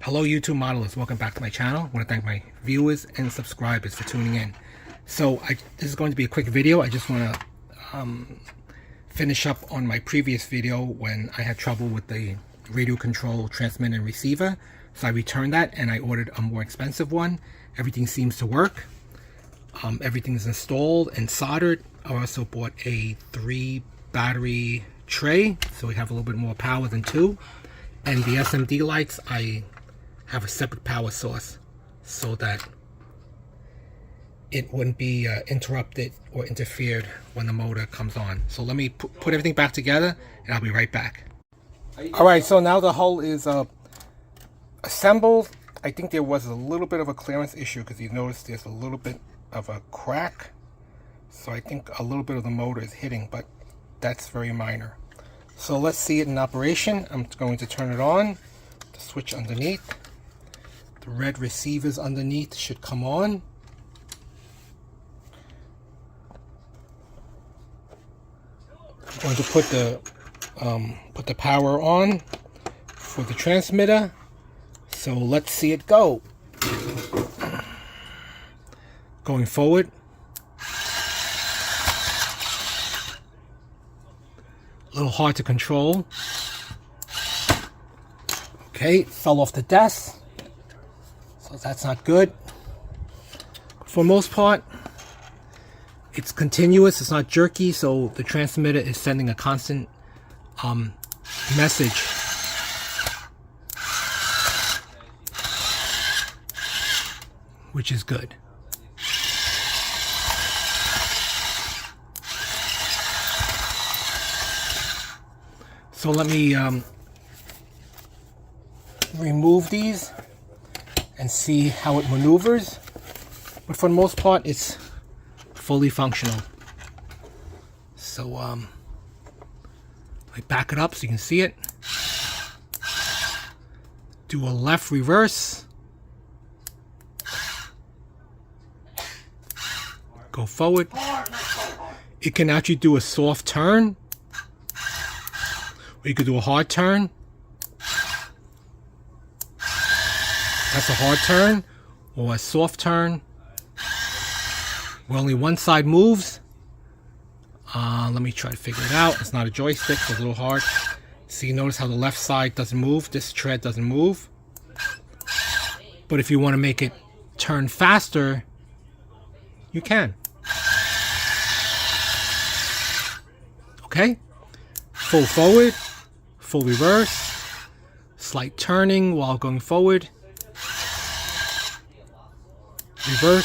Hello YouTube modelers, welcome back to my channel. I want to thank my viewers and subscribers for tuning in. This is going to be a quick video. I just want to finish up on my previous video when I had trouble with the radio control transmitter and receiver. So I returned that and I ordered a more expensive one. Everything seems to work. Everything is installed and soldered. I also bought a 3 battery tray, so we have a little bit more power than 2. And the SMD lights, I have a separate power source so that it wouldn't be interrupted or interfered when the motor comes on. So let me put everything back together and I'll be right back. Alright, so now the hull is assembled. I think there was a little bit of a clearance issue because you notice there's a little bit of a crack. So I think a little bit of the motor is hitting, but that's very minor. So let's see it in operation. I'm going to turn it on. The switch underneath. The red receivers underneath should come on. I'm going to put the power on for the transmitter. So let's see it go. Going forward. A little hard to control. Okay, it fell off the desk. So that's not good. For the most part, it's continuous, it's not jerky, so the transmitter is sending a constant message. Which is good. So let me remove these and see how it maneuvers. But for the most part, it's fully functional. So I back it up so you can see it. Do a left reverse. Go forward. It can actually do a soft turn. Or you could do a hard turn. That's a hard turn. Or a soft turn. Where only one side moves. Let me try to figure it out. It's not a joystick, so it's a little hard. See, notice how the left side doesn't move. This tread doesn't move. But if you want to make it turn faster, you can. Okay? Full forward. Full reverse, slight turning while going forward, reverse,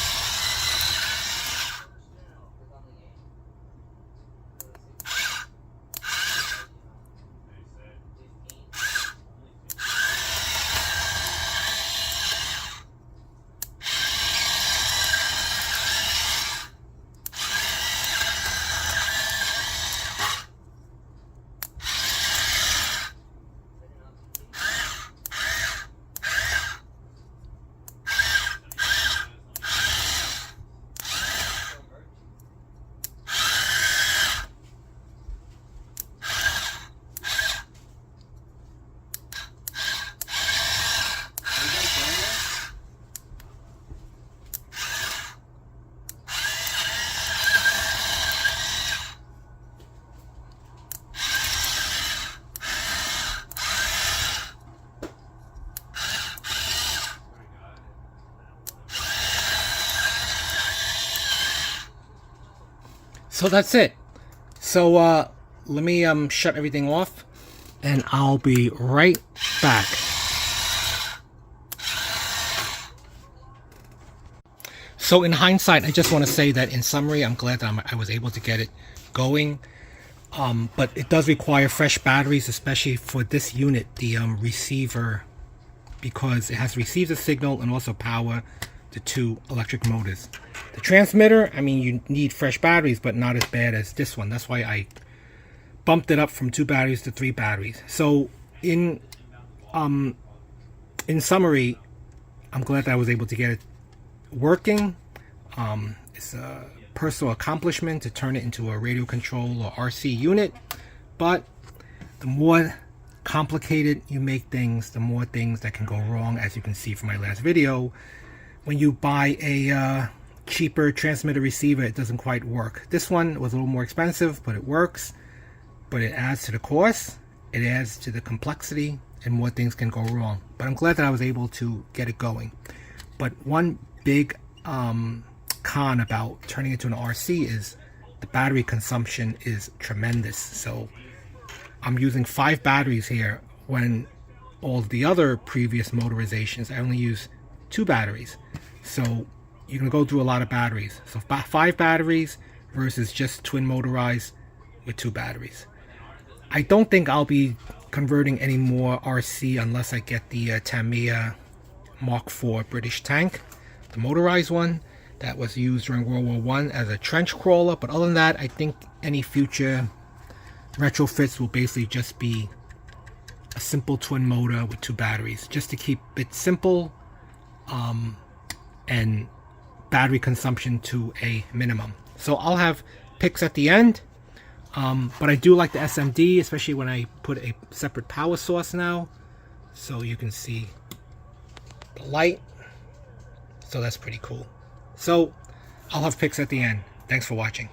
So that's it. So let me shut everything off and I'll be right back. So in hindsight, I just want to say that in summary, I'm glad that I was able to get it going. But it does require fresh batteries, especially for this unit, the receiver, because it has to receive the signal and also power the 2 electric motors. The transmitter, I mean, you need fresh batteries, but not as bad as this one. That's why I bumped it up from 2 batteries to 3 batteries. So in summary, I'm glad that I was able to get it working. It's a personal accomplishment to turn it into a radio control or RC unit, but the more complicated you make things, the more things that can go wrong, as you can see from my last video. When you buy a cheaper transmitter receiver, it doesn't quite work. This one was a little more expensive, but it works. But it adds to the cost, it adds to the complexity, and more things can go wrong. But I'm glad that I was able to get it going. But one big con about turning it into an RC is the battery consumption is tremendous. So I'm using 5 batteries here, when all the other previous motorizations I only use 2 batteries. So you're gonna go through a lot of batteries. So 5 batteries versus just twin motorized with 2 batteries. I don't think I'll be converting any more RC unless I get the Tamiya Mark IV British tank, the motorized one that was used during World War I as a trench crawler. But other than that, I think any future retrofits will basically just be a simple twin motor with 2 batteries, just to keep it simple and battery consumption to a minimum. So I'll have pics at the end, but I do like the SMD, especially when I put a separate power source now, so you can see the light. So that's pretty cool. So I'll have pics at the end. Thanks for watching.